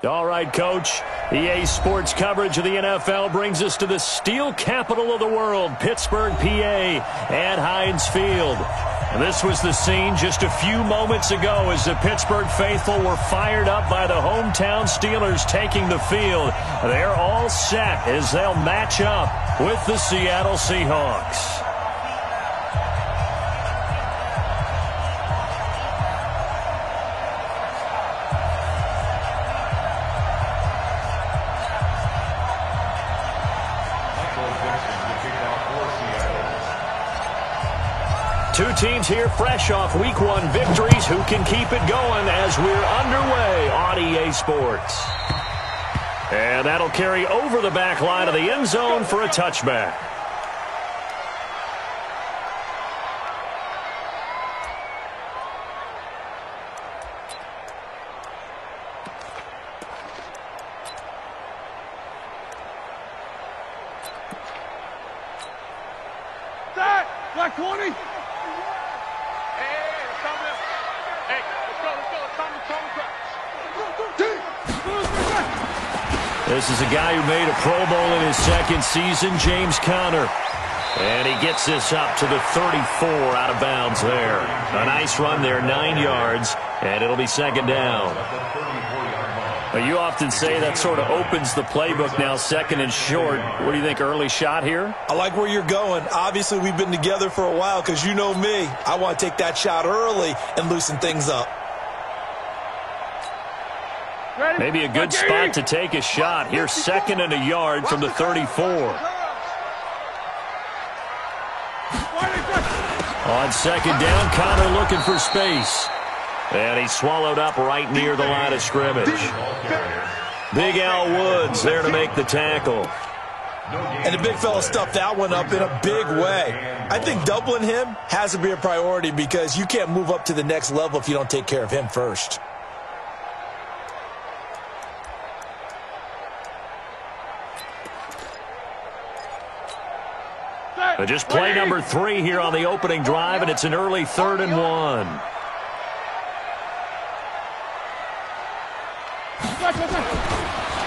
All right, Coach. EA Sports coverage of the NFL brings us to the steel capital of the world, Pittsburgh, PA, at Heinz Field. This was the scene just a few moments ago as the Pittsburgh faithful were fired up by the hometown Steelers taking the field. They're all set as they'll match up with the Seattle Seahawks. Two teams here fresh off Week 1 victories who can keep it going as we're underway on EA Sports. And that'll carry over the back line of the end zone for a touchback. Black 20. This is a guy who made a Pro Bowl in his second season, James Conner. And he gets this up to the 34 out of bounds there. A nice run there, 9 yards, and it'll be second down. Well, you often say that sort of opens the playbook now, second and short. What do you think, early shot here? I like where you're going. Obviously, we've been together for a while because you know me. I want to take that shot early and loosen things up. Maybe a good spot to take a shot. Here's second and a yard from the 34. On second down, Conner looking for space. And he's swallowed up right near the line of scrimmage. Big Al Woods there to make the tackle. And the big fella stuffed that one up in a big way. I think doubling him has to be a priority because you can't move up to the next level if you don't take care of him first. Just play number 3 here on the opening drive, and it's an early 3rd and 1.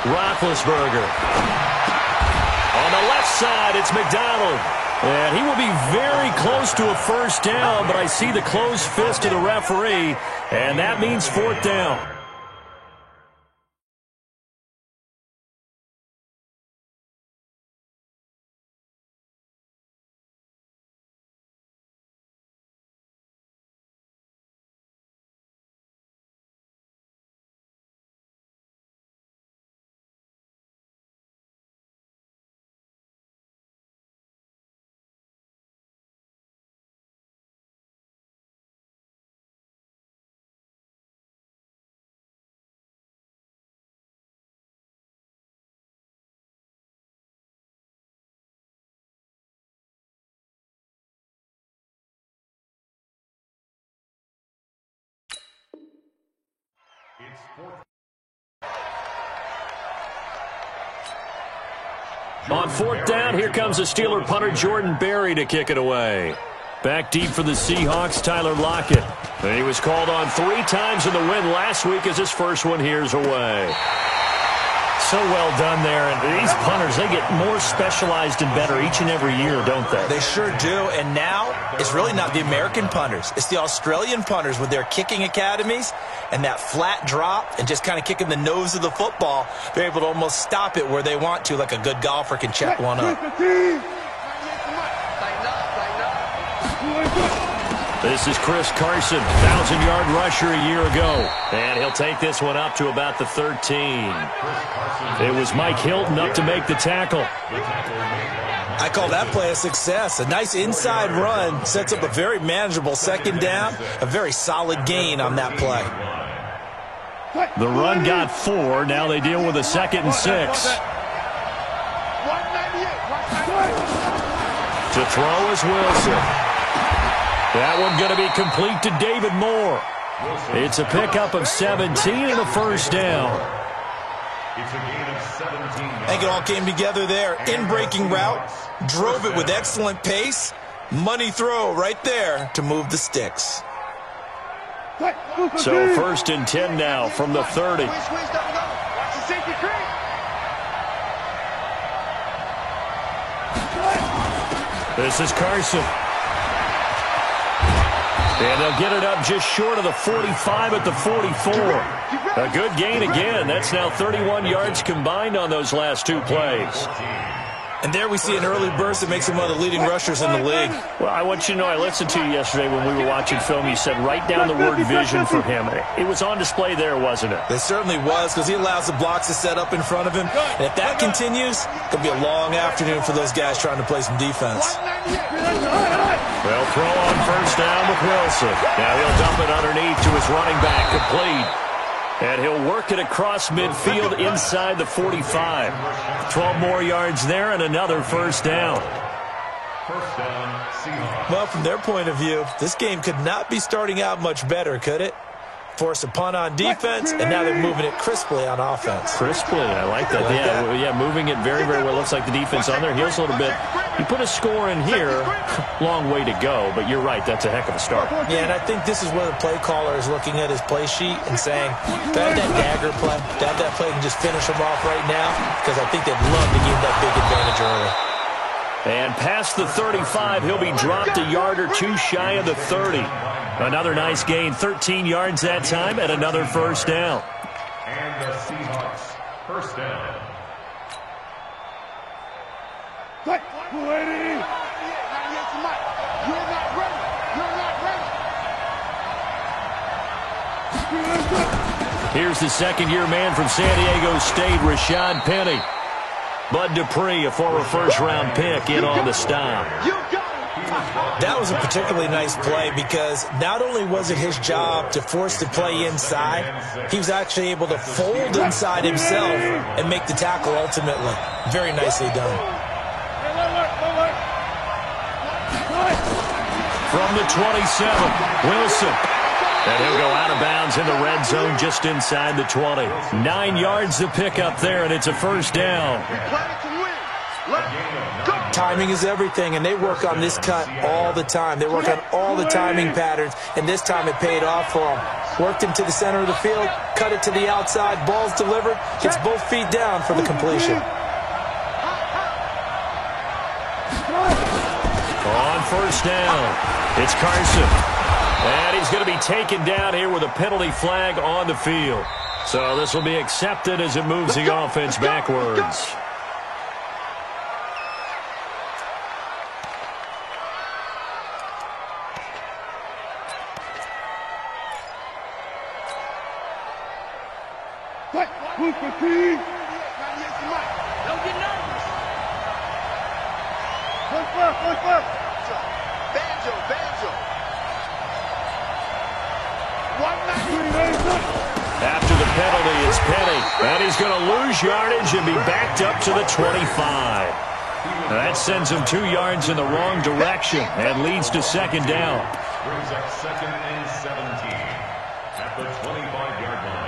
Roethlisberger. On the left side, it's McDonald. And he will be very close to a first down, but I see the closed fist of the referee, and that means 4th down. On 4th down, here comes the Steeler punter Jordan Berry to kick it away. Back deep for the Seahawks, Tyler Lockett. And he was called on 3 times in the win last week as his first one here's away. So well done there. And these punters, they get more specialized and better each and every year, don't they? They sure do. And now it's really not the American punters. It's the Australian punters with their kicking academies and that flat drop and just kind of kicking the nose of the football. They're able to almost stop it where they want to, like a good golfer can check one up. This is Chris Carson, 1,000-yard rusher a year ago. And he'll take this one up to about the 13. It was Mike Hilton up to make the tackle. I call that play a success. A nice inside run sets up a very manageable second down, a very solid gain on that play. The run got 4. Now they deal with a 2nd and 6. To throw is Wilson. That one going to be complete to David Moore. It's a pickup of 17 and a first down. I think it all came together there. In-breaking route, drove it with excellent pace. Money throw right there to move the sticks. So 1st and 10 now from the 30. This is Carson. And they'll get it up just short of the 45 at the 44. A good gain again. That's now 31 yards combined on those last two plays. And there we see an early burst that makes him one of the leading rushers in the league. Well, I want you to know, I listened to you yesterday when we were watching film. You said write down the word vision for him. It was on display there, wasn't it? It certainly was, because he allows the blocks to set up in front of him. And if that continues, it'll be a long afternoon for those guys trying to play some defense. Well, throw on first down with Wilson. Now he'll dump it underneath to his running back, complete. And he'll work it across midfield inside the 45. 12 more yards there and another first down. Well, from their point of view, this game could not be starting out much better, could it? Force a punt on defense, and now they're moving it crisply on offense. Crisply, I like that. Yeah, moving it very, very well. Looks like the defense on their heels a little bit. You put a score in here, long way to go, but you're right, that's a heck of a start. Yeah, and I think this is where the play caller is looking at his play sheet and saying, to have that dagger play, to have that play and just finish him off right now, because I think they'd love to give him that big advantage early. And past the 35, he'll be dropped a yard or two shy of the 30. Another nice gain, 13 yards that time, and another first down. And the Seahawks, first down. Lady! You're not ready! You're not ready! Here's the second-year man from San Diego State, Rashad Penny. Bud Dupree, a former first-round pick, in on the stop. That was a particularly nice play because not only was it his job to force the play inside, he was actually able to fold inside himself and make the tackle ultimately. Very nicely done. From the 27, Wilson. And he'll go out of bounds in the red zone just inside the 20. 9 yards to pick up there, and it's a first down. Timing is everything, and they work on this cut all the time. They work on all the timing patterns, and this time it paid off for them. Worked him to the center of the field, cut it to the outside, ball's delivered, gets both feet down for the completion. On first down, it's Carson. And he's going to be taken down here with a penalty flag on the field. So this will be accepted as it moves the offense backwards. After the penalty, it's Penny. And he's going to lose yardage and be backed up to the 25. That sends him 2 yards in the wrong direction and leads to second down. Brings up 2nd and 17 at the 25-yard line.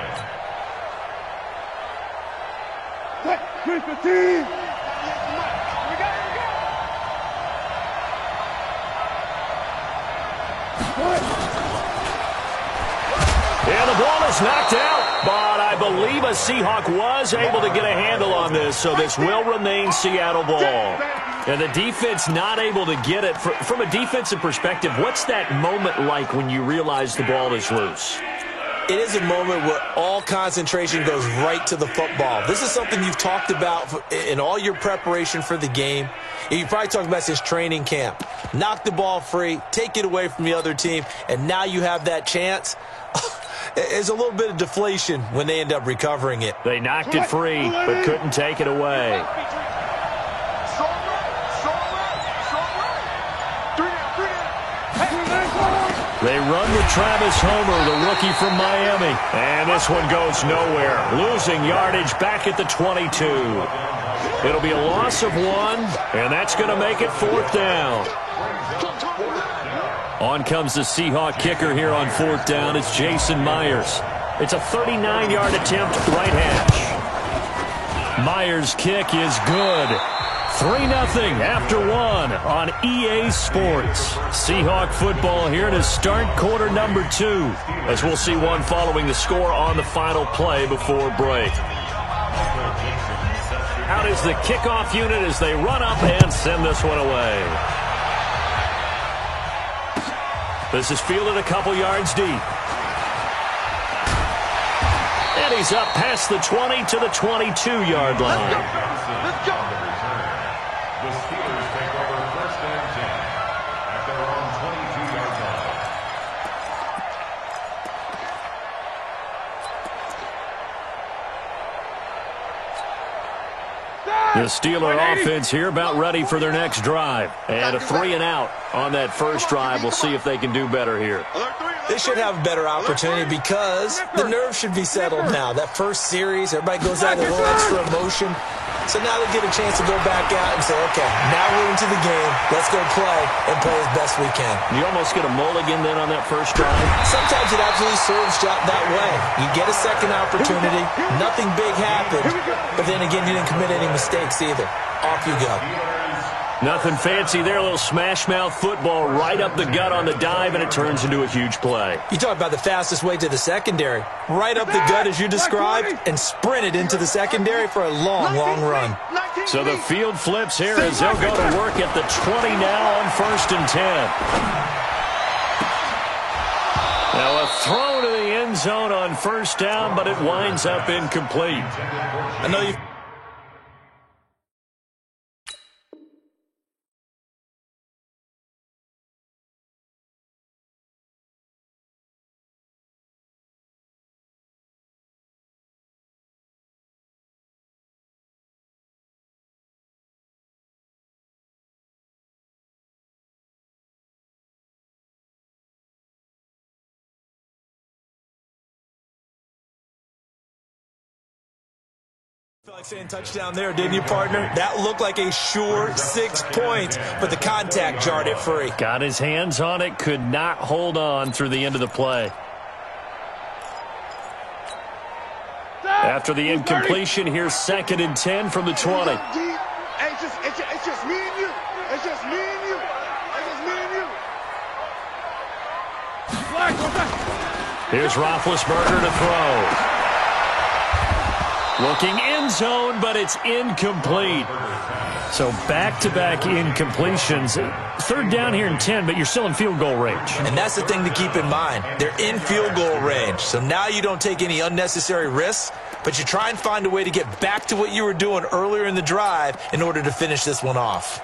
And the ball is knocked out, but I believe a Seahawk was able to get a handle on this, so this will remain Seattle ball. And the defense not able to get it. From a defensive perspective, what's that moment like when you realize the ball is loose? It is a moment where all concentration goes right to the football. This is something you've talked about in all your preparation for the game. You probably talked about this training camp. Knock the ball free, take it away from the other team, and now you have that chance. There's a little bit of deflation when they end up recovering it. They knocked it free, but couldn't take it away. They run with Travis Homer, the rookie from Miami. And this one goes nowhere. Losing yardage back at the 22. It'll be a loss of 1, and that's going to make it 4th down. On comes the Seahawk kicker here on 4th down. It's Jason Myers. It's a 39-yard attempt, right hash. Myers' kick is good. 3-0 after 1 on EA Sports. Seahawk football here to start quarter number 2, as we'll see one following the score on the final play before break. Out is the kickoff unit as they run up and send this one away. This is fielded a couple yards deep. And he's up past the 20 to the 22-yard line. Let's go. The Steelers take over 1st and 10 at their own 22-yard line. The Steeler offense here about ready for their next drive. And a 3-and-out on that first drive. We'll see if they can do better here. They should have a better opportunity because the nerves should be settled now. That first series, everybody goes out with a little extra emotion. So now they get a chance to go back out and say, okay, now we're into the game. Let's go play and play as best we can. You almost get a mulligan then on that first drive. Sometimes it absolutely serves that way. You get a second opportunity. Nothing big happened. But then again, you didn't commit any mistakes either. Off you go. Nothing fancy there. A little smash-mouth football right up the gut on the dive, and it turns into a huge play. You talk about the fastest way to the secondary. Right up the gut as you described and sprinted into the secondary for a long, long run. So the field flips here as they'll go to work at the 20 now on 1st and 10. Now a throw to the end zone on 1st down, but it winds up incomplete. I know you... Felt like saying touchdown there, didn't you, partner? That looked like a sure 6 points, but the contact jarred it free. Got his hands on it, could not hold on through the end of the play. After the incompletion, here's 2nd and 10 from the 20. Hey, it's just me and you. It's just me and you. It's just me and you. Here's Roethlisberger to throw. Looking end zone, but it's incomplete. So back-to-back incompletions. 3rd down here and 10, but you're still in field goal range. And that's the thing to keep in mind. They're in field goal range. So now you don't take any unnecessary risks, but you try and find a way to get back to what you were doing earlier in the drive in order to finish this one off.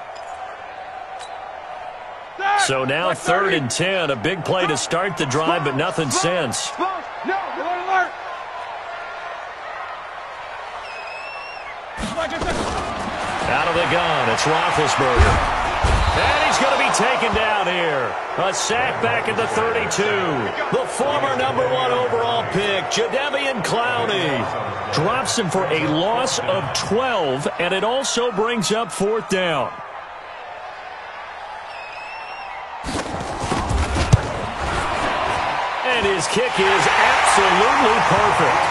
So now 3rd and 10, a big play to start the drive, but nothing since. No, alert. Out of the gun, it's Roethlisberger. And he's going to be taken down here. A sack back at the 32. The former number 1 overall pick, Jadeveon Clowney, drops him for a loss of 12, and it also brings up 4th down. And his kick is absolutely perfect.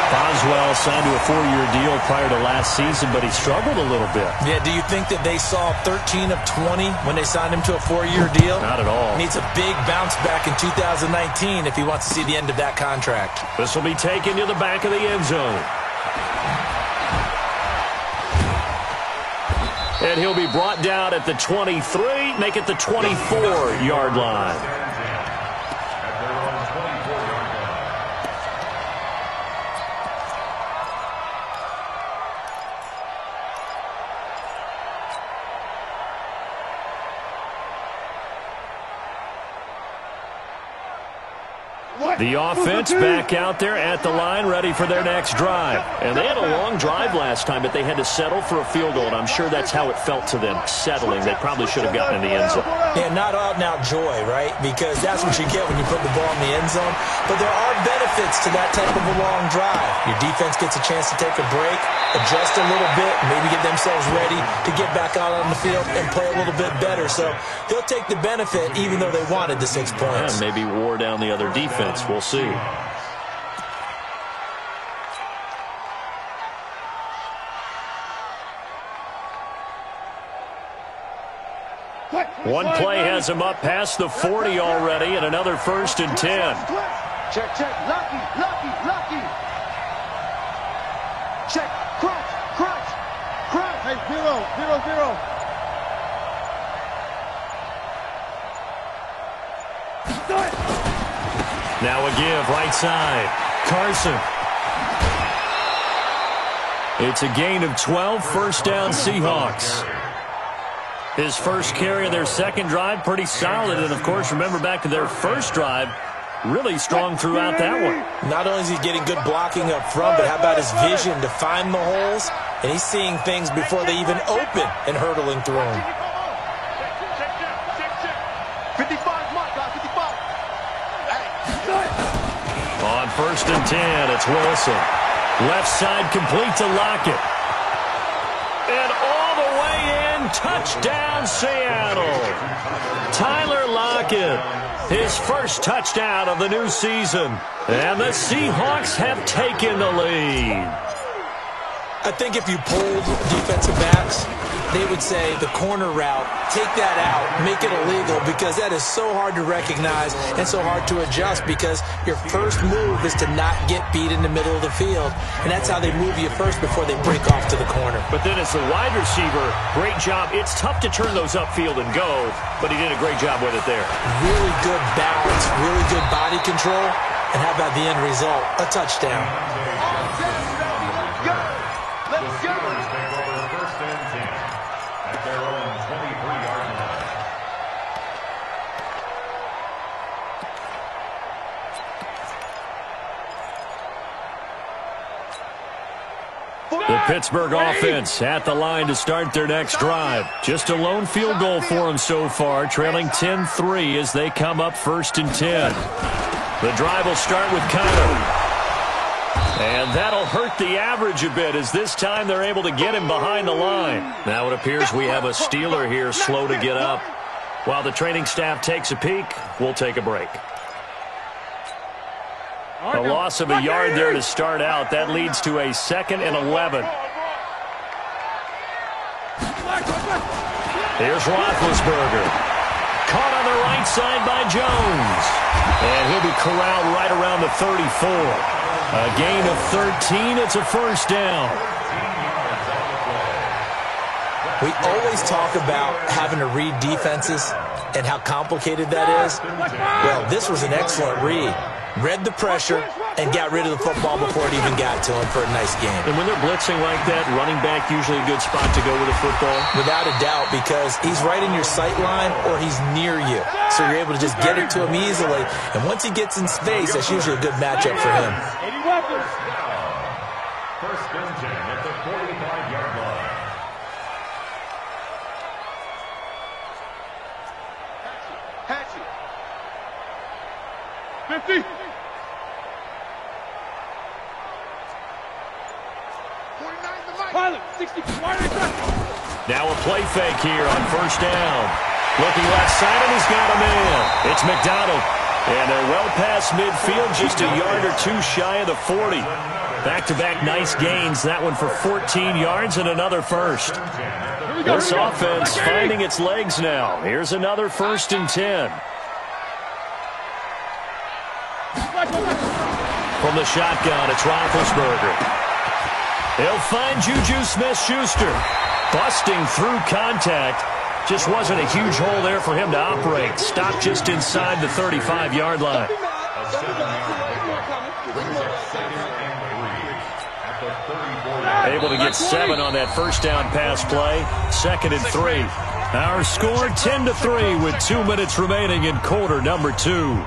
Boswell signed to a 4-year deal prior to last season, but he struggled a little bit. Yeah, do you think that they saw 13 of 20 when they signed him to a 4-year deal? Not at all. Needs a big bounce back in 2019 if he wants to see the end of that contract. This will be taken to the back of the end zone. And he'll be brought down at the 23, make it the 24-yard line. The offense back out there at the line, ready for their next drive. And they had a long drive last time, but they had to settle for a field goal, and I'm sure that's how it felt to them, settling. They probably should have gotten in the end zone. Yeah, not out-and-out joy, right? Because that's what you get when you put the ball in the end zone. But there are benefits to that type of a long drive. Your defense gets a chance to take a break, adjust a little bit, maybe get themselves ready to get back out on the field and play a little bit better. So they'll take the benefit even though they wanted the 6 points. Yeah, maybe wore down the other defense. We'll see. One play has him up past the 40 already, and another 1st and 10. Check. Lucky. Check. Crunch. Hey, 0. Now a give, right side. Carson. It's a gain of 12, first down Seahawks. His first carry of their second drive, pretty solid. And, of course, remember back to their first drive, really strong throughout that one. Not only is he getting good blocking up front, but how about his vision to find the holes? And he's seeing things before they even open and hurdling through them. 55, Mike, 55. On first and 10, it's Wilson. Left side complete to Lockett. And all the way in, touchdown Seattle. Tyler Lockett, his first touchdown of the new season. And the Seahawks have taken the lead. I think if you polled defensive backs, they would say the corner route, take that out, make it illegal, because that is so hard to recognize and so hard to adjust, because your first move is to not get beat in the middle of the field. And that's how they move you first before they break off to the corner. But then as the wide receiver, great job. It's tough to turn those upfield and go, but he did a great job with it there. Really good balance, really good body control. And how about the end result? A touchdown. The Pittsburgh offense at the line to start their next drive. Just a lone field goal for them so far, trailing 10-3 as they come up first and 10. The drive will start with Conner. And that'll hurt the average a bit, as this time they're able to get him behind the line. Now it appears we have a Steeler here slow to get up. While the training staff takes a peek, we'll take a break. A loss of a yard there to start out. That leads to a 2nd and 11. Here's Roethlisberger. Caught on the right side by Jones. And he'll be corralled right around the 34. A gain of 13. It's a first down. We always talk about having to read defenses and how complicated that is. Well, this was an excellent read. Read the pressure and got rid of the football before it even got to him for a nice game. And when they're blitzing like that, running back usually a good spot to go with the football? Without a doubt, because he's right in your sight line or he's near you. So you're able to just get it to him easily. And once he gets in space, that's usually a good matchup for him. First and 10 at the 45-yard line. Hatchet. 50. Now a play fake here on first down. Looking left side, and he's got a man. It's McDonald. And they're well past midfield, just a yard or two shy of the 40. Back-to-back nice gains. That one for 14 yards and another first. This offense finding its legs now. Here's another first and 10. From the shotgun, it's Roethlisberger. He'll find Juju Smith-Schuster. Busting through contact. Just wasn't a huge hole there for him to operate. Stopped just inside the 35-yard line. Able to get 7 on that first down pass play. 2nd and 3. Our score 10-3 with 2 minutes remaining in quarter number 2.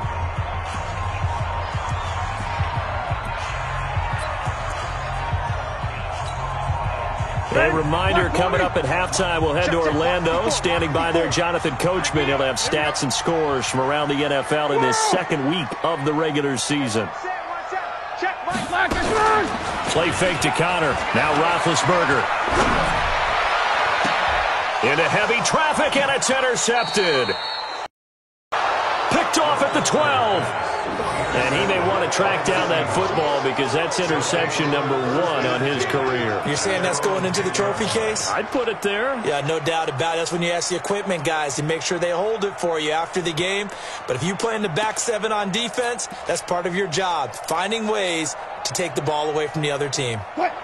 A reminder, coming up at halftime, we'll head to Orlando. Standing by there, Jonathan Coachman. He'll have stats and scores from around the NFL in this second week of the regular season. Play fake to Conner. Now Roethlisberger. Into heavy traffic, and it's intercepted. Picked off at the 12. And he may want to track down that football because that's interception number 1 on his career. You're saying that's going into the trophy case? I'd put it there. Yeah, no doubt about it. That's when you ask the equipment guys to make sure they hold it for you after the game. But if you play in the back 7 on defense, that's part of your job. Finding ways to take the ball away from the other team.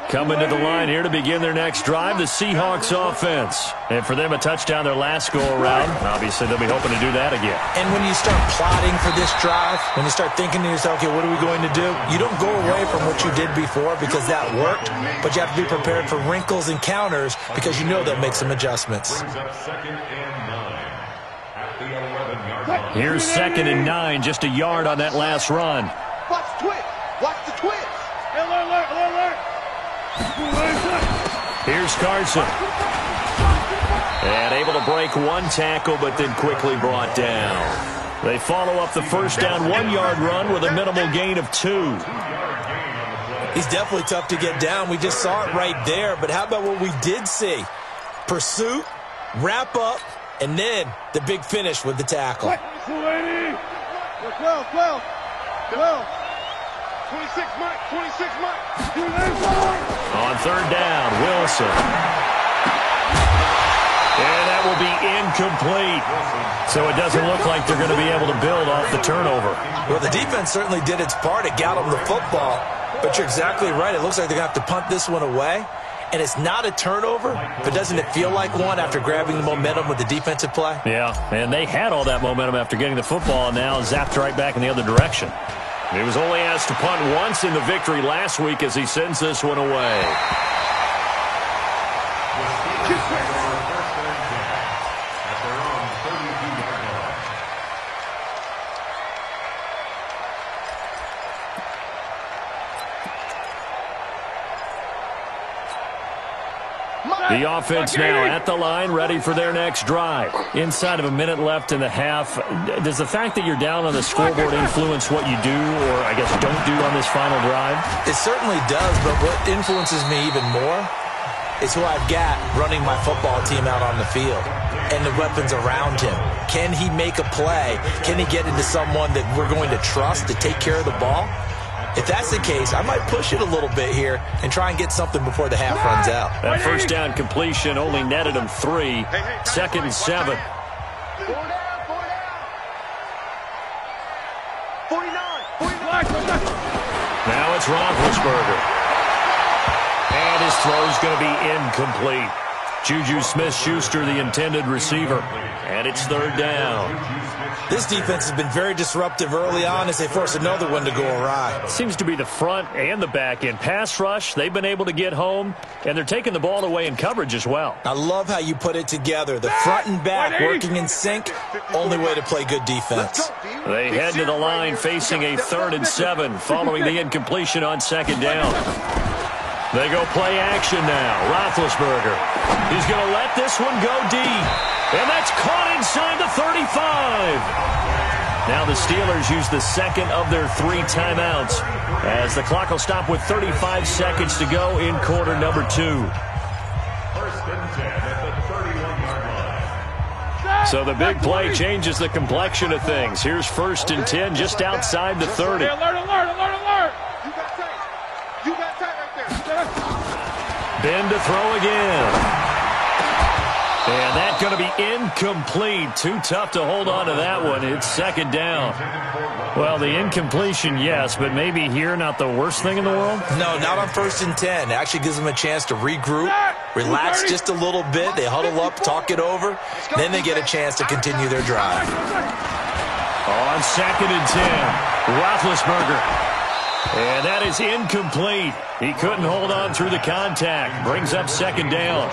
Coming to the line here to begin their next drive, the Seahawks offense. And for them, a touchdown their last go-around. Obviously, they'll be hoping to do that again. And when you start plotting for this drive, when you start thinking to yourself, okay, what are we going to do? You don't go away from what you did before because that worked, but you have to be prepared for wrinkles and counters because you know they'll make some adjustmts. Here's 2nd and 9, just a yard on that last run. Watch the twist. Watch the twist. Alert. Here's Carson. And able to break one tackle, but then quickly brought down. They follow up the first down 1-yard run with a minimal gain of 2. He's definitely tough to get down. We just saw it right there. But how about what we did see? Pursuit, wrap up, and then the big finish with the tackle. 12. 26 Mike. On 3rd down, Wilson. And that will be incomplete. So it doesn't look like they're going to be able to build off the turnover. Well, the defense certainly did its part. It got them the football. But you're exactly right. It looks like they're going to have to punt this one away. And it's not a turnover, but doesn't it feel like one after grabbing the momentum with the defensive play? Yeah, and they had all that momentum after getting the football and now zapped right back in the other direction. He was only asked to punt once in the victory last week as he sends this one away. The offense now at the line, ready for their next drive. Inside of a minute left in the half, does the fact that you're down on the scoreboard influence what you do or, I guess, don't do on this final drive? It certainly does, but what influences me even more is who I've got running my football team out on the field and the weapons around him. Can he make a play? Can he get into someone that we're going to trust to take care of the ball? If that's the case, I might push it a little bit here and try and get something before the half runs out. That first down completion only netted him 3. 2nd and 7. 49. Now it's Roethlisberger. And his throw's going to be incomplete. Juju Smith-Schuster, the intended receiver. And it's 3rd down. This defense has been very disruptive early on as they force another one to go awry. Seems to be the front and the back end. Pass rush, they've been able to get home, and they're taking the ball away in coverage as well. I love how you put it together. The front and back working in sync, only way to play good defense. They head to the line facing a 3rd and 7 following the incompletion on 2nd down. They go play action now. Roethlisberger. He's going to let this one go deep. And that's caught inside the 35. Now the Steelers use the second of their 3 timeouts as the clock will stop with 35 seconds to go in quarter number 2. 1st and 10 at the 31-yard line. So the big play changes the complexion of things. Here's 1st and 10 just outside the 30. Alert. You got tight right there. Ben to throw again. And that's going to be incomplete. Too tough to hold on to that one. It's 2nd down. Well, the incompletion, yes, but maybe here not the worst thing in the world? No, not on 1st and 10. It actually gives them a chance to regroup, relax just a little bit. They huddle up, talk it over. Then they get a chance to continue their drive. On 2nd and 10, Roethlisberger. And that is incomplete. He couldn't hold on through the contact. Brings up 2nd down.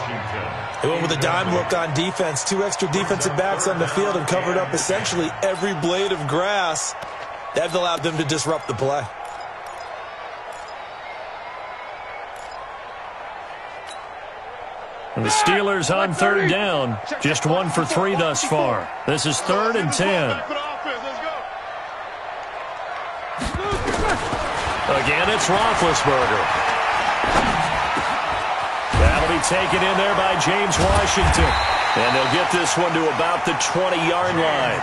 They went with a dime look on defense. 2 extra defensive backs on the field and covered up essentially every blade of grass. That allowed them to disrupt the play. And the Steelers on 3rd down. Just 1 for 3 thus far. This is 3rd and 10. Again, it's Roethlisberger. That'll be taken in there by James Washington. And they'll get this one to about the 20-yard line.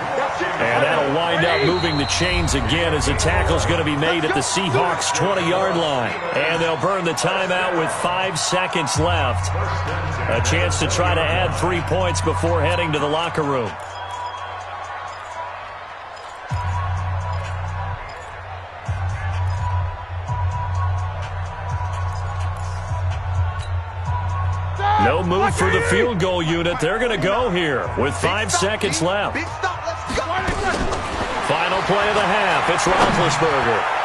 And that'll wind up moving the chains again as the tackle's going to be made at the Seahawks' 20-yard line. And they'll burn the timeout with 5 seconds left. A chance to try to add 3 points before heading to the locker room. move for the field goal unit. They're going to go here with 5 seconds left. Final play of the half. It's Roethlisberger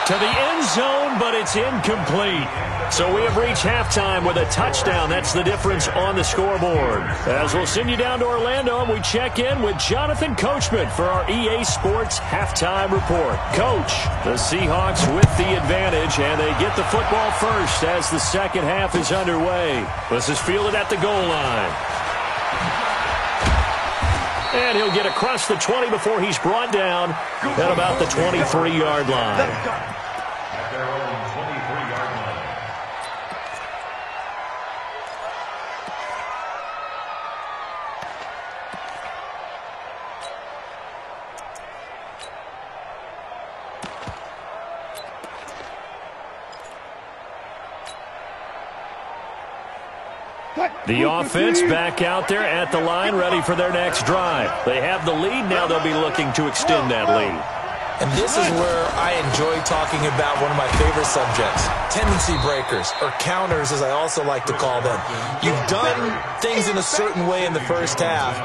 to the end zone, but it's incomplete. So we have reached halftime with a touchdown. That's the difference on the scoreboard. As we'll send you down to Orlando, and we check in with Jonathan Coachman for our EA Sports Halftime Report. Coach, the Seahawks with the advantage, and they get the football first as the second half is underway. This is fielded at the goal line. And he'll get across the 20 before he's brought down at about the 23-yard line. At their own 23-yard line. The offense back out there at the line, ready for their next drive. They have the lead. Now they'll be looking to extend that lead. And this is where I enjoy talking about one of my favorite subjects, tendency breakers, or counters as I also like to call them. You've done things in a certain way in the first half,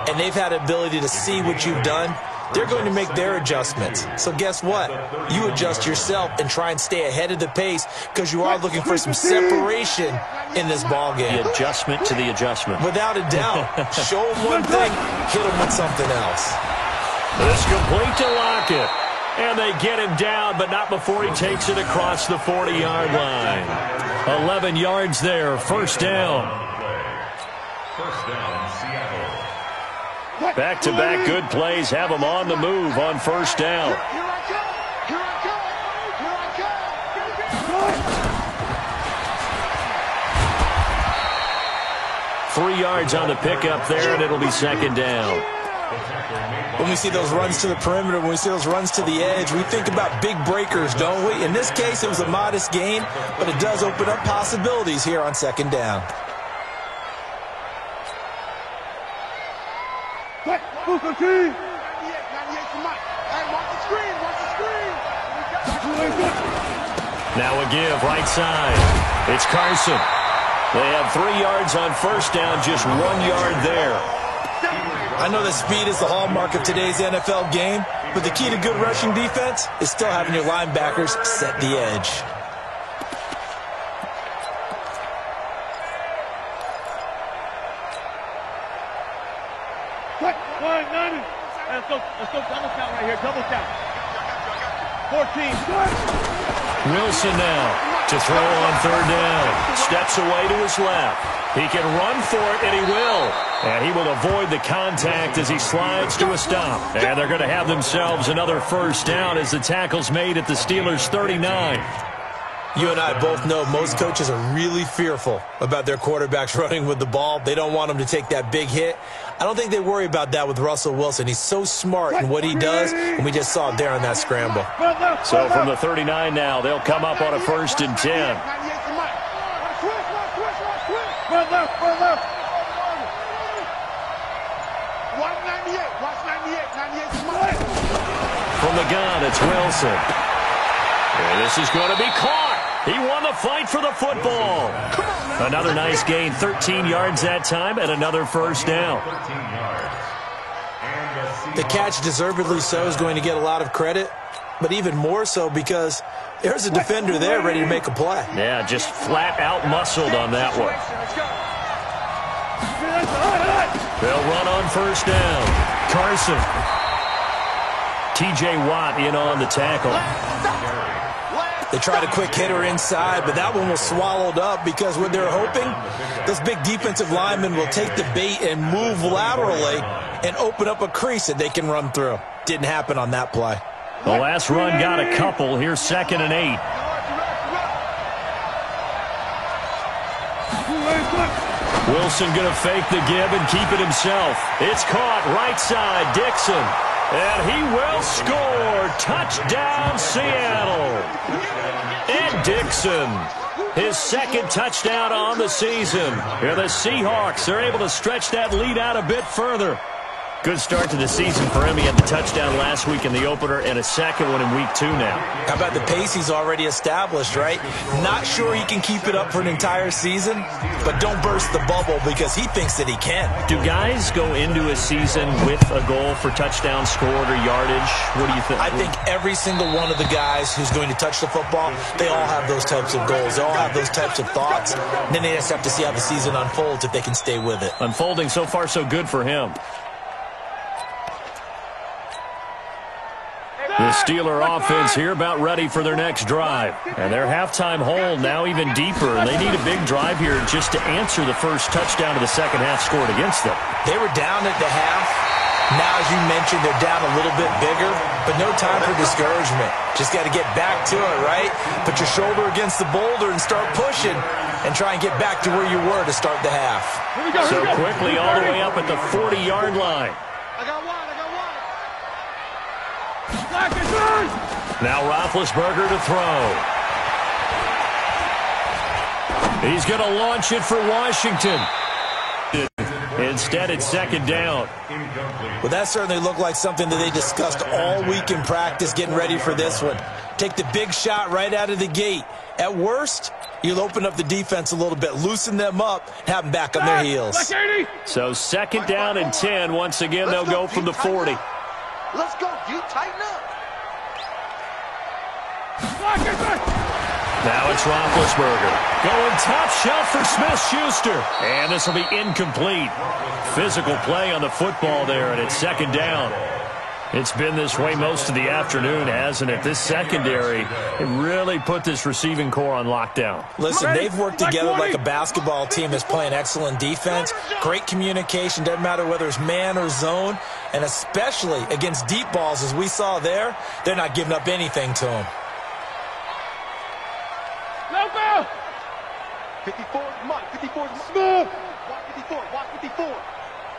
and they've had ability to see what you've done. They're going to make their adjustments. So guess what? You adjust yourself and try and stay ahead of the pace because you are looking for some separation in this ball game. The adjustment to the adjustment. Without a doubt. Show them one thing, hit them with something else. This complete to Lockett. And they get him down, but not before he takes it across the 40-yard line. 11 yards there, first down. First down, Seattle. Back-to-back good plays have them on the move on first down. 3 yards on the pickup there, and it'll be second down. When we see those runs to the perimeter, when we see those runs to the edge, we think about big breakers, don't we? In this case, it was a modest gain, but it does open up possibilities here on second down. Now a give, right side. It's Carson. They have 3 yards on first down, just 1 yard there. I know that speed is the hallmark of today's NFL game, but the key to good rushing defense is still having your linebackers set the edge. Let's go double count right here, double count. 14. Wilson now to throw on third down. Steps away to his left. He can run for it, and he will. And he will avoid the contact as he slides to a stop. And they're going to have themselves another first down as the tackle's made at the Steelers' 39. You and I both know most coaches are really fearful about their quarterbacks running with the ball. They don't want them to take that big hit. I don't think they worry about that with Russell Wilson. He's so smart in what he does, and we just saw it there on that scramble. So from the 39 now, they'll come up on a 1st and 10. From the gun, it's Wilson. And this is going to be caught. He won the fight for the football. Another nice gain, 13 yards that time, and another first down. The catch, deservedly so, is going to get a lot of credit, but even more so because there's a defender there ready to make a play. Yeah, just flat out muscled on that one. They'll run on first down. Carson. T.J. Watt in on the tackle. They tried a quick hitter inside, but that one was swallowed up because what they're hoping, those big defensive linemen will take the bait and move laterally and open up a crease that they can run through. Didn't happen on that play. The last run got a couple. Here's 2nd and 8. Wilson going to fake the give and keep it himself. It's caught right side, Dixon. And he will score. Touchdown, Seattle. Ed Dixon, his 2nd touchdown on the season. Here the Seahawks are able to stretch that lead out a bit further. Good start to the season for him. He had the touchdown last week in the opener and a second one in week 2 now. How about the pace he's already established, right? Not sure he can keep it up for an entire season, but don't burst the bubble because he thinks that he can. Do guys go into a season with a goal for touchdown scored or yardage? What do you think? I think every single one of the guys who's going to touch the football, they all have those types of goals. They all have those types of thoughts. And then they just have to see how the season unfolds if they can stay with it. Unfolding so far so good for him. The Steeler offense here about ready for their next drive. And their halftime hole now even deeper. And they need a big drive here just to answer the first touchdown of the second half scored against them. They were down at the half. Now, as you mentioned, they're down a little bit bigger, but no time for discouragement. Just got to get back to it, right? Put your shoulder against the boulder and start pushing and try and get back to where you were to start the half. So quickly all the way up at the 40-yard line. I got one. Now Roethlisberger to throw. He's going to launch it for Washington. Instead, it's second down. Well, that certainly looked like something that they discussed all week in practice getting ready for this one. Take the big shot right out of the gate. At worst, you'll open up the defense a little bit, loosen them up, have them back on their heels. So second down and 10. Once again, they'll go from the 40. Let's go. You tighten up. Now it's Roethlisberger. Going top shelf for Smith-Schuster. And this will be incomplete. Physical play on the football there, and it's second down. It's been this way most of the afternoon, hasn't it? This secondary, it really put this receiving core on lockdown. Listen, they've worked together like a basketball team that's playing excellent defense. Great communication, doesn't matter whether it's man or zone. And especially against deep balls, as we saw there, they're not giving up anything to them. 54, Mike. 54, smooth. Watch 54. Watch 54.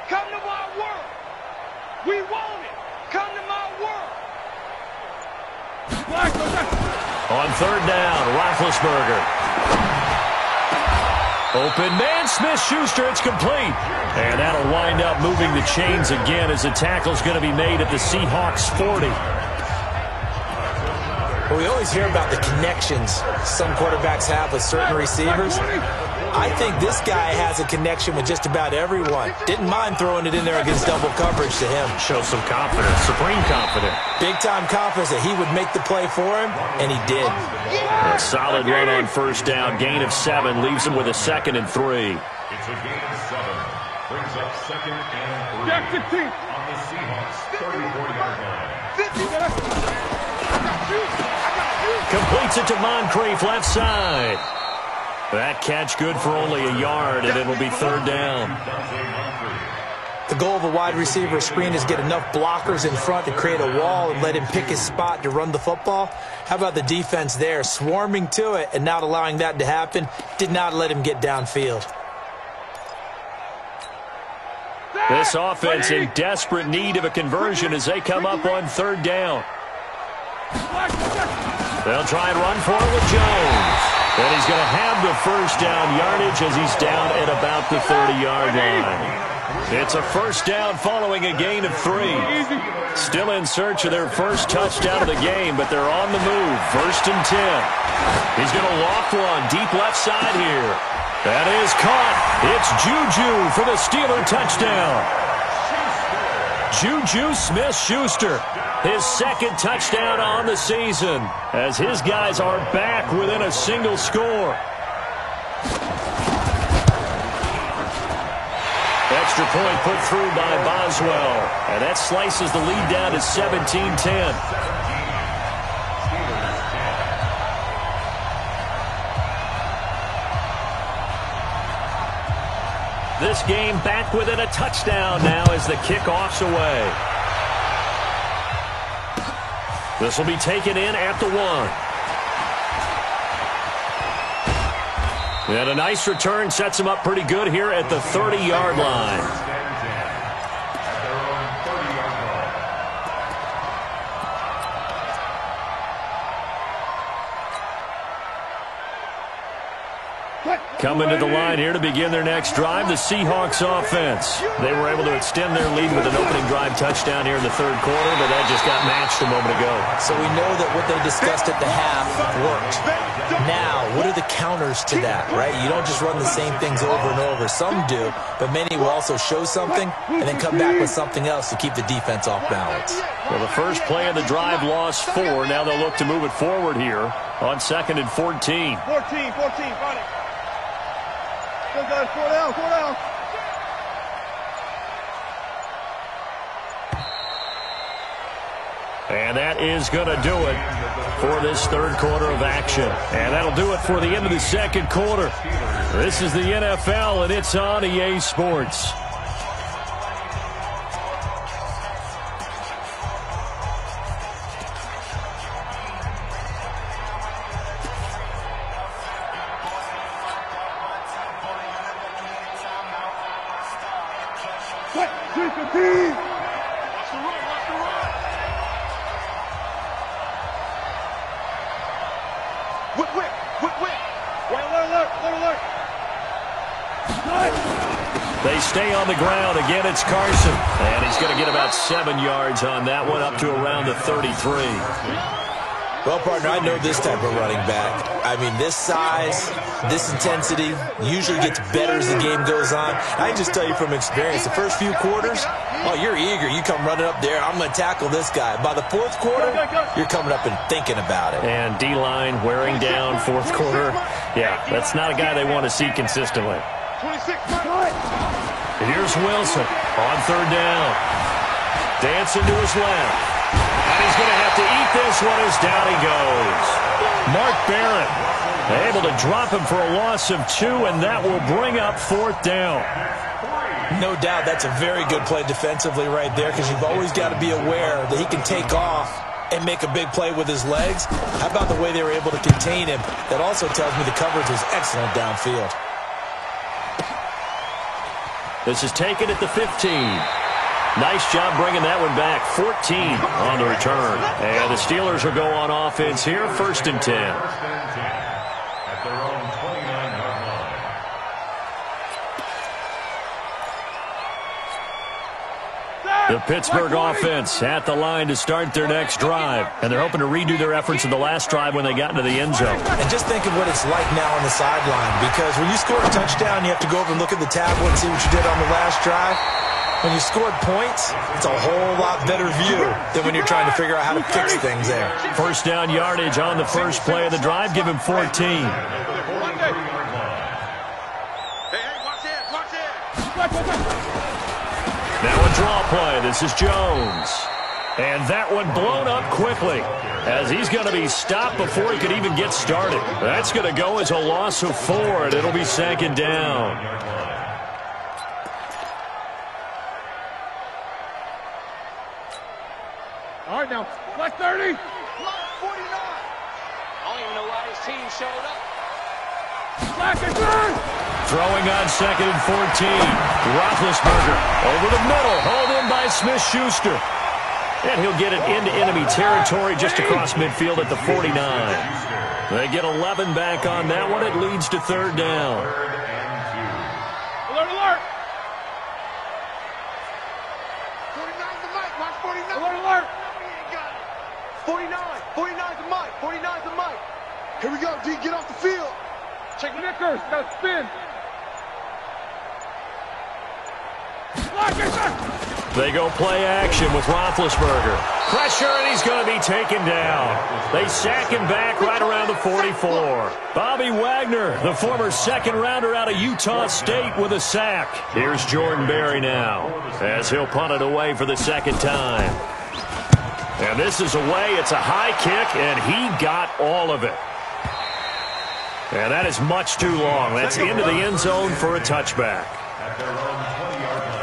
Come to my world. We want it. Come to my world. On third down, Roethlisberger. Open man, Smith-Schuster. It's complete. And that'll wind up moving the chains again as the tackle's going to be made at the Seahawks 40. Well, we always hear about the connections some quarterbacks have with certain receivers. I think this guy has a connection with just about everyone. Didn't mind throwing it in there against double coverage to him. Shows some confidence, supreme confidence. Big-time confidence that he would make the play for him, and he did. A solid run on first down. Gain of 7 leaves him with a 2nd and 3. It's a gain of 7. Brings up 2nd and 3 on the Seahawks 34-yard line. Completes it to Moncrief, left side. That catch good for only a yard, and it'll be third down. The goal of a wide receiver screen is get enough blockers in front to create a wall and let him pick his spot to run the football. How about the defense there, swarming to it and not allowing that to happen? Did not let him get downfield. This offense in desperate need of a conversion as they come up on third down. They'll try and run for it with Jones. And he's going to have the first down yardage as he's down at about the 30-yard line. It's a first down following a gain of 3. Still in search of their first touchdown of the game, but they're on the move. First and 10. He's going to loft one deep left side here. That is caught. It's Juju for the Steeler touchdown. Juju Smith-Schuster, his 2nd touchdown on the season, as his guys are back within a single score. Extra point put through by Boswell, and that slices the lead down to 17-10. This game back within a touchdown now as the kickoff's away. This will be taken in at the 1. And a nice return sets him up pretty good here at the 30-yard line. Coming to the line here to begin their next drive, the Seahawks offense. They were able to extend their lead with an opening drive touchdown here in the third quarter, but that just got matched a moment ago. So we know that what they discussed at the half worked. Now, what are the counters to that, right? You don't just run the same things over and over. Some do, but many will also show something and then come back with something else to keep the defense off balance. Well, the first play of the drive lost 4. Now they'll look to move it forward here on 2nd and 14. 14, find it. Go, guys, 4 down. And that is going to do it for this third quarter of action. And that'll do it for the end of the second quarter. This is the NFL, and it's on EA Sports. They stay on the ground. Again, it's Carson. And he's going to get about 7 yards on that one, up to around the 33. Well, partner, I know this type of running back. I mean, this size, this intensity usually gets better as the game goes on. I can just tell you from experience, the first few quarters, oh, you're eager. You come running up there, I'm going to tackle this guy. By the fourth quarter, you're coming up and thinking about it. And D-line wearing down fourth quarter. Yeah, that's not a guy they want to see consistently. 26. Here's Wilson on third down. Dancing to his left. And he's going to have to eat this one as down he goes. Mark Barrett able to drop him for a loss of 2, and that will bring up fourth down. No doubt that's a very good play defensively right there, because you've always got to be aware that he can take off and make a big play with his legs. How about the way they were able to contain him? That also tells me the coverage was excellent downfield. This is taken at the 15. Nice job bringing that one back. 14 on the return. And the Steelers will go on offense here, 1st and 10. At their own 29-yard line. The Pittsburgh offense at the line to start their next drive. And they're hoping to redo their efforts in the last drive when they got into the end zone. And just think of what it's like now on the sideline, because when you score a touchdown, you have to go over and look at the tablet and see what you did on the last drive. When you scored points, it's a whole lot better view than when you're trying to figure out how to fix things there. First down yardage on the first play of the drive. Give him 14. Hey, watch it. Now a draw play. This is Jones. And that one blown up quickly, as he's going to be stopped before he could even get started. That's going to go as a loss of 4, and it'll be 2nd down. All right, now, flat 30. Flat 49. I don't even know why his team showed up. Flat 50. Throwing on 2nd and 14. Roethlisberger over the middle, hauled in by Smith-Schuster. And he'll get it into enemy territory just across midfield at the 49. They get 11 back on that one. It leads to 3rd down. Alert, alert. 49's the mic. Watch 49. Alert, alert. 49. 49's the mic. 49's the mic. Here we go, D. Get off the field. Check Nickers. Got to spin. They go play action with Roethlisberger. Pressure, and he's going to be taken down. They sack him back right around the 44. Bobby Wagner, the former second-rounder out of Utah State, with a sack. Here's Jordan Berry now, as he'll punt it away for the 2nd time. And this is away. It's a high kick, and he got all of it. And that is much too long. That's into the end zone for a touchback. At their own 20-yard line.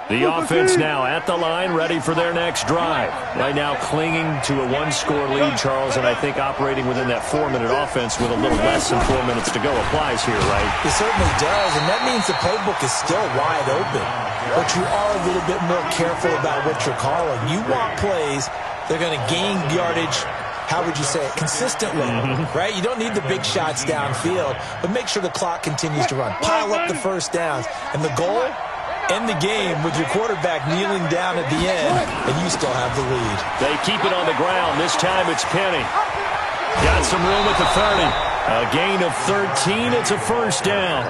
The offense now at the line, ready for their next drive. Right now clinging to a one-score lead, Charles, and I think operating within that 4-minute offense with a little less than 4 minutes to go applies here, right? It certainly does, and that means the playbook is still wide open. But you are a little bit more careful about what you're calling. You want plays that are going to gain yardage, how would you say it, consistently, right? You don't need the big shots downfield, but make sure the clock continues to run. Pile up the first downs. And the goal, end the game with your quarterback kneeling down at the end, and you still have the lead. They keep it on the ground. This time it's Penny. Got some room at the 30. A gain of 13. It's a first down.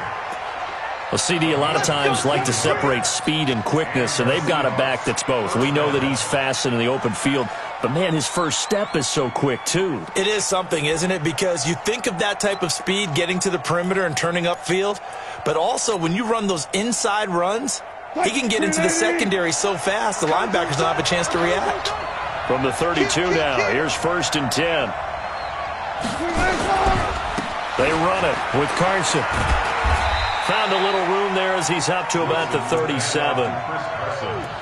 Well, CD, a lot of times like to separate speed and quickness, and they've got a back that's both. We know that he's fast in the open field, but, man, his first step is so quick, too. It is something, isn't it? Because you think of that type of speed, getting to the perimeter and turning upfield, but also when you run those inside runs, he can get into the secondary so fast, the linebackers don't have a chance to react. From the 32 now, here's 1st and 10. They run it with Carson. Found a little room there as he's up to about the 37.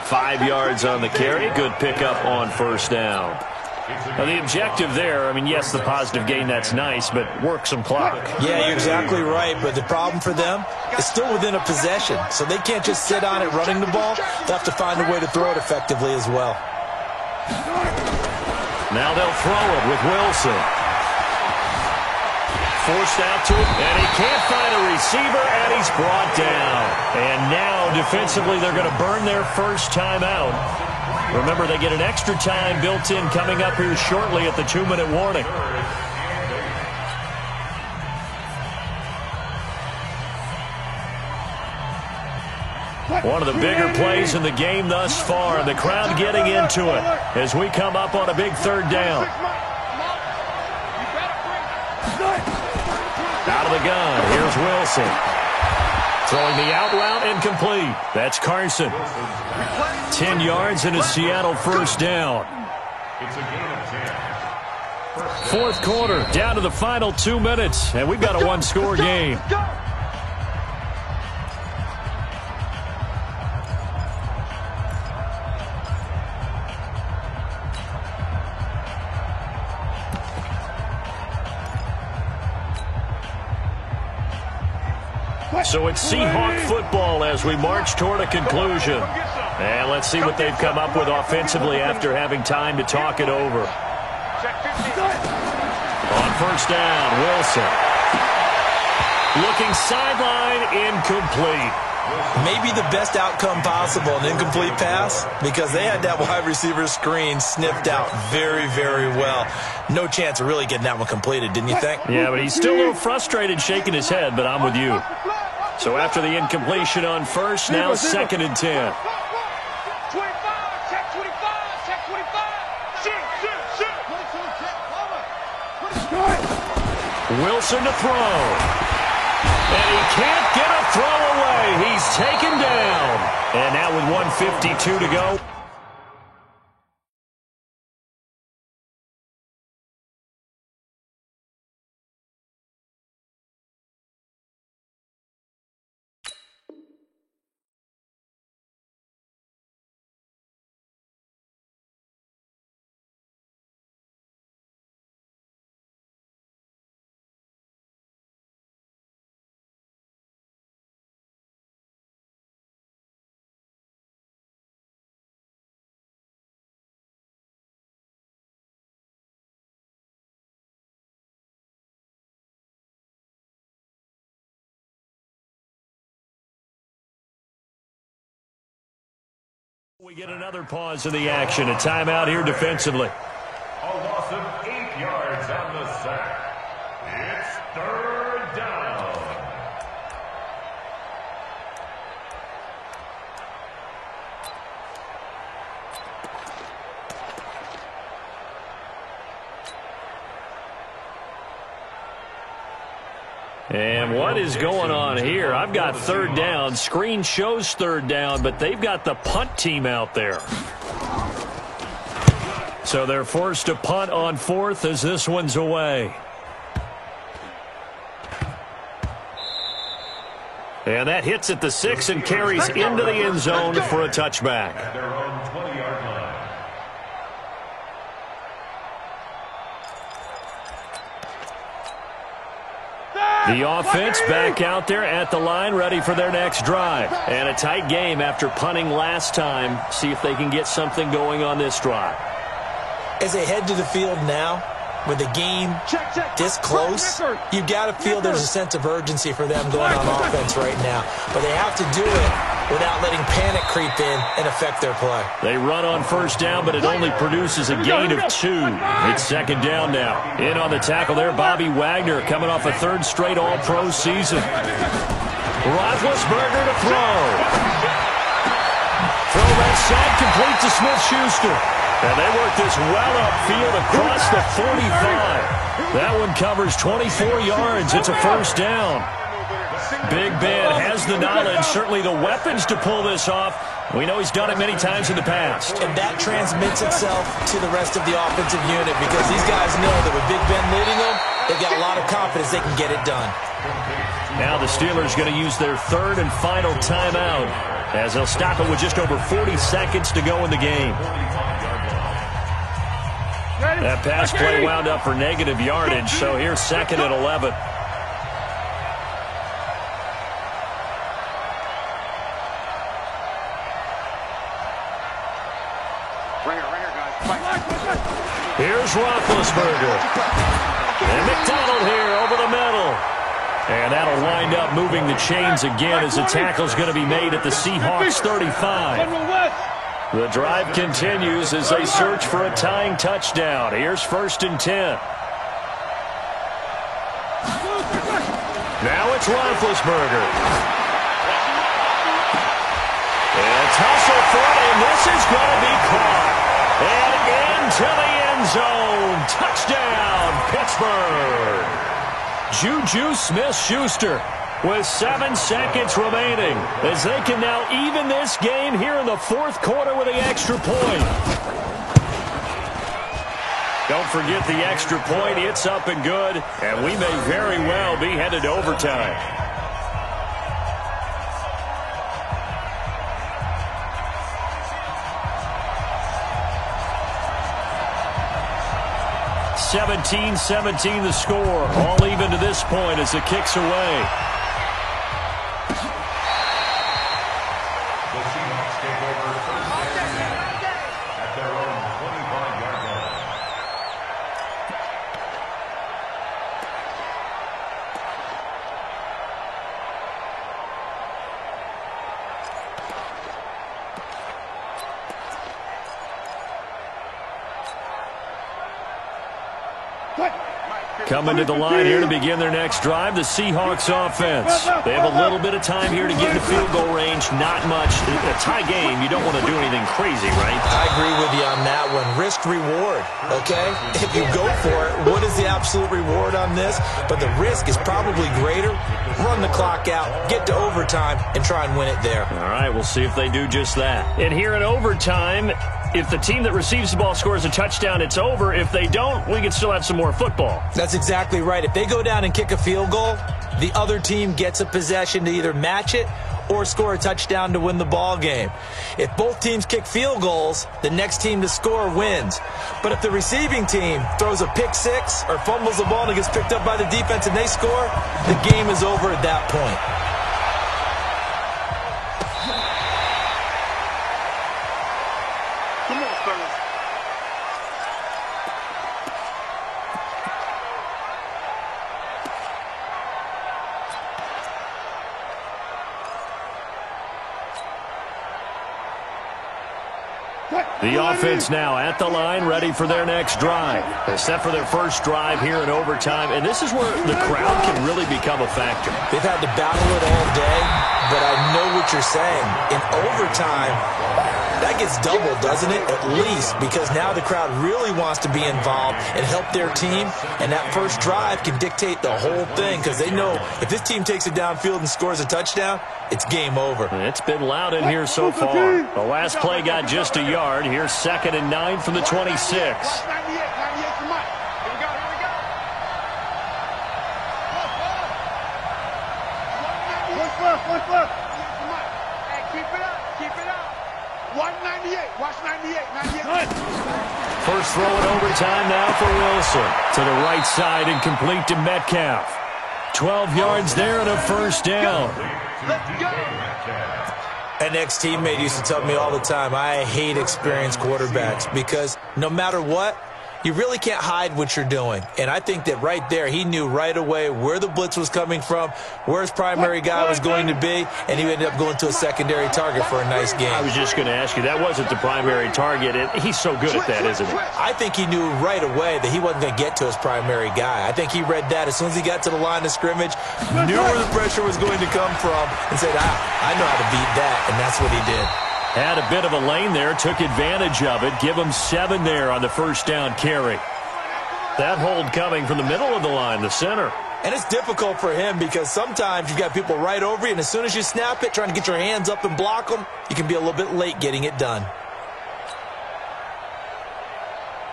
5 yards on the carry. Good pickup on first down. Now, the objective there, I mean, yes, the positive gain, that's nice, but work some clock. Yeah, you're exactly right, but the problem for them is still within a possession, so they can't just sit on it running the ball. They'll have to find a way to throw it effectively as well. Now they'll throw it with Wilson. Forced out to it, and he can't find a receiver, and he's brought down. And now, defensively, they're going to burn their first time out. Remember, they get an extra time built in coming up here shortly at the 2-minute warning. One of the bigger plays in the game thus far, and the crowd getting into it as we come up on a big 3rd down. Out of the gun, here's Wilson. Throwing the out route, incomplete. That's Carson. 10 yards and a Seattle first down. It's a gain of 10. 4th quarter, down to the final 2 minutes, and we've got a one-score game. So it's Seahawk football as we march toward a conclusion. And let's see what they've come up with offensively after having time to talk it over. On first down, Wilson. Looking sideline, incomplete. Maybe the best outcome possible, an incomplete pass, because they had that wide receiver screen sniffed out very, very well. No chance of really getting that one completed, didn't you think? Yeah, but he's still a little frustrated, shaking his head, but I'm with you. So after the incompletion on first, now 2nd and 10. 25, check 25, check 25. Shoot. Wilson to throw. And he can't get a throw away. He's taken down. And now with 1:52 to go. We get another pause in the action. A timeout here defensively. A loss of 8 yards on the sack. It's 3rd down. And what is going on here? I've got 3rd down. Screen shows 3rd down, but they've got the punt team out there. So they're forced to punt on 4th as this one's away. And that hits at the 6 and carries into the end zone for a touchback. At their own 20-yard line. The offense back out there at the line, ready for their next drive. And a tight game after punting last time. See if they can get something going on this drive. As they head to the field now, with the game this close, you've got to feel there's a sense of urgency for them going on offense right now. But they have to do it without letting panic creep in and affect their play. They run on first down, but it only produces a gain of 2. It's second down now. In on the tackle there, Bobby Wagner coming off a 3rd straight All-Pro season. Roethlisberger to throw. Throw that side complete to Smith-Schuster. And they work this well upfield across the 45. That one covers 24 yards. It's a first down. Big Ben has the knowledge, certainly the weapons to pull this off. We know he's done it many times in the past. And that transmits itself to the rest of the offensive unit because these guys know that with Big Ben leading them, they've got a lot of confidence they can get it done. Now the Steelers going to use their 3rd and final timeout as they'll stop it with just over 40 seconds to go in the game. That pass play wound up for negative yardage, so here's 2nd and 11. Here's Roethlisberger. And McDonald here over the middle. And that'll wind up moving the chains again as the tackle's going to be made at the Seahawks 35. The drive continues as they search for a tying touchdown. Here's 1st and 10. Now it's Roethlisberger. And tussle for it, and this is going to be caught. And into the end zone. Touchdown, Pittsburgh. Juju Smith-Schuster with 7 seconds remaining as they can now even this game here in the 4th quarter with the extra point. Don't forget the extra point. It's up and good, and we may very well be headed to overtime. (17-17) the score. All even to this point as the kick's away. The Seahawks take over 1st and 10 at their own 25-yard line. Coming to the line here to begin their next drive, the Seahawks offense. They have a little bit of time here to get into field goal range. Not much. A tie game, you don't want to do anything crazy, right? I agree with you on that one. Risk reward, okay? If you go for it, what is the absolute reward on this? But the risk is probably greater. Run the clock out, get to overtime, and try and win it there. All right, we'll see if they do just that. And here in overtime, if the team that receives the ball scores a touchdown, it's over. If they don't, we can still have some more football. That's exactly right. If they go down and kick a field goal, the other team gets a possession to either match it or score a touchdown to win the ball game. If both teams kick field goals, the next team to score wins. But if the receiving team throws a pick six or fumbles the ball and it gets picked up by the defense and they score, the game is over at that point. The offense now at the line, ready for their next drive. They're set for their first drive here in overtime, and this is where the crowd can really become a factor. They've had to battle it all day, but I know what you're saying. In overtime, that gets doubled, doesn't it? At least, because now the crowd really wants to be involved and help their team, and that first drive can dictate the whole thing because they know if this team takes it downfield and scores a touchdown, it's game over. It's been loud in here so far. The last play got just a yard. Here's 2nd and 9 from the 26. What's left? Hey, keep it up. Keep it up. Watch 98. Watch 98. 98. First throw in overtime now for Wilson. To the right side and complete to Metcalf. 12 yards there and a first down. Let's go. An ex-teammate used to tell me all the time, I hate experienced quarterbacks because no matter what, you really can't hide what you're doing. And I think that right there, he knew right away where the blitz was coming from, where his primary guy was going to be, and he ended up going to a secondary target for a nice game. I was just going to ask you, that wasn't the primary target, and he's so good at that, isn't he? I think he knew right away that he wasn't going to get to his primary guy. I think he read that as soon as he got to the line of scrimmage, knew where the pressure was going to come from, and said, I know how to beat that, and that's what he did. Had a bit of a lane there, took advantage of it. Give him 7 there on the first down carry. That hold coming from the middle of the line, the center. And it's difficult for him because sometimes you've got people right over you, and as soon as you snap it, trying to get your hands up and block them, you can be a little bit late getting it done.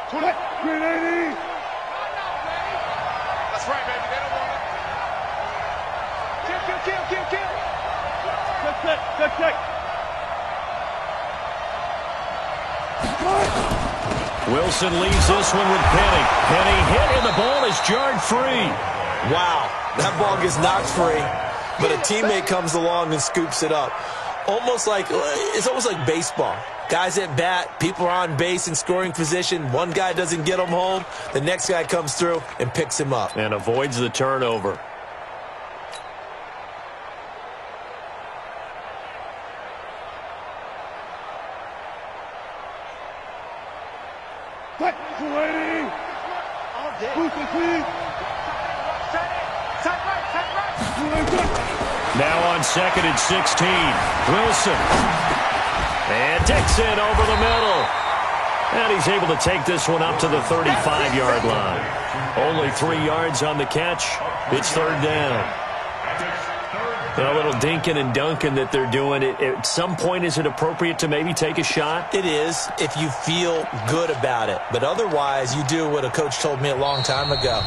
380. That's right, baby. They don't want it. Kill. Check. Wilson leaves this one with Penny. Penny hit and the ball is jarred free. Wow, that ball gets knocked free, but a teammate comes along and scoops it up. It's almost like baseball. Guys at bat, people are on base in scoring position. One guy doesn't get him home. The next guy comes through and picks him up. And avoids the turnover. Now on 2nd and 16. Wilson. And Dixon over the middle. And he's able to take this one up to the 35-yard line. Only 3 yards on the catch. It's 3rd down. A little dinking and dunking that they're doing. At some point, is it appropriate to maybe take a shot? It is if you feel good about it. But otherwise, you do what a coach told me a long time ago.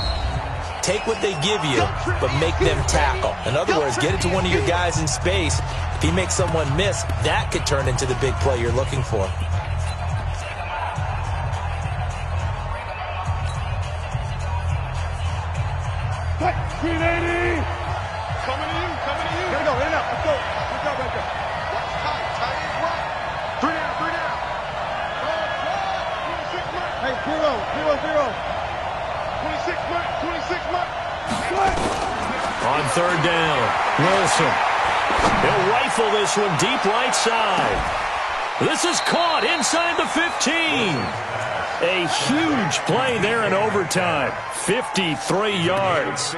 Take what they give you, but make them tackle. In other words, get it to one of your guys in space. If he makes someone miss, that could turn into the big play you're looking for. On 3rd down, Wilson. He'll rifle this one deep right side. This is caught inside the 15. A huge play there in overtime. 53 yards.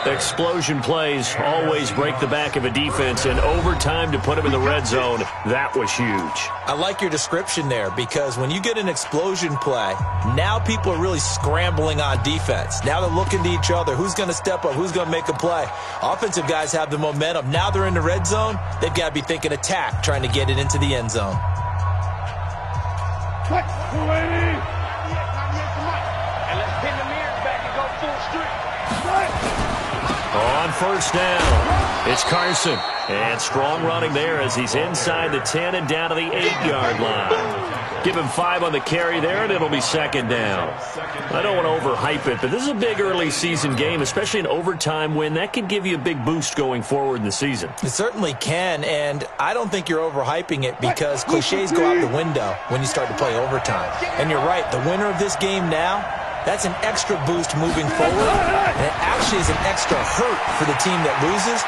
Explosion plays always break the back of a defense, and overtime to put him in the red zone, that was huge. I like your description there because when you get an explosion play, now people are really scrambling on defense. Now they're looking to each other. Who's going to step up? Who's going to make a play? Offensive guys have the momentum. Now they're in the red zone. They've got to be thinking attack, trying to get it into the end zone. On 1st down, it's Carson. And strong running there as he's inside the 10 and down to the 8-yard line. Give him 5 on the carry there, and it'll be 2nd down. I don't want to overhype it, but this is a big early season game, especially an overtime win. That could give you a big boost going forward in the season. It certainly can, and I don't think you're overhyping it because cliches go out the window when you start to play overtime. And you're right, the winner of this game now, that's an extra boost moving forward, and it actually is an extra hurt for the team that loses.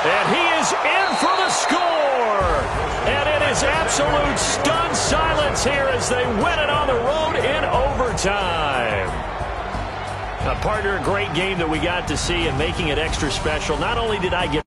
And he is in for the score! And it is absolute stunned silence here as they win it on the road in overtime. Partner, a great game that we got to see and making it extra special. Not only did I get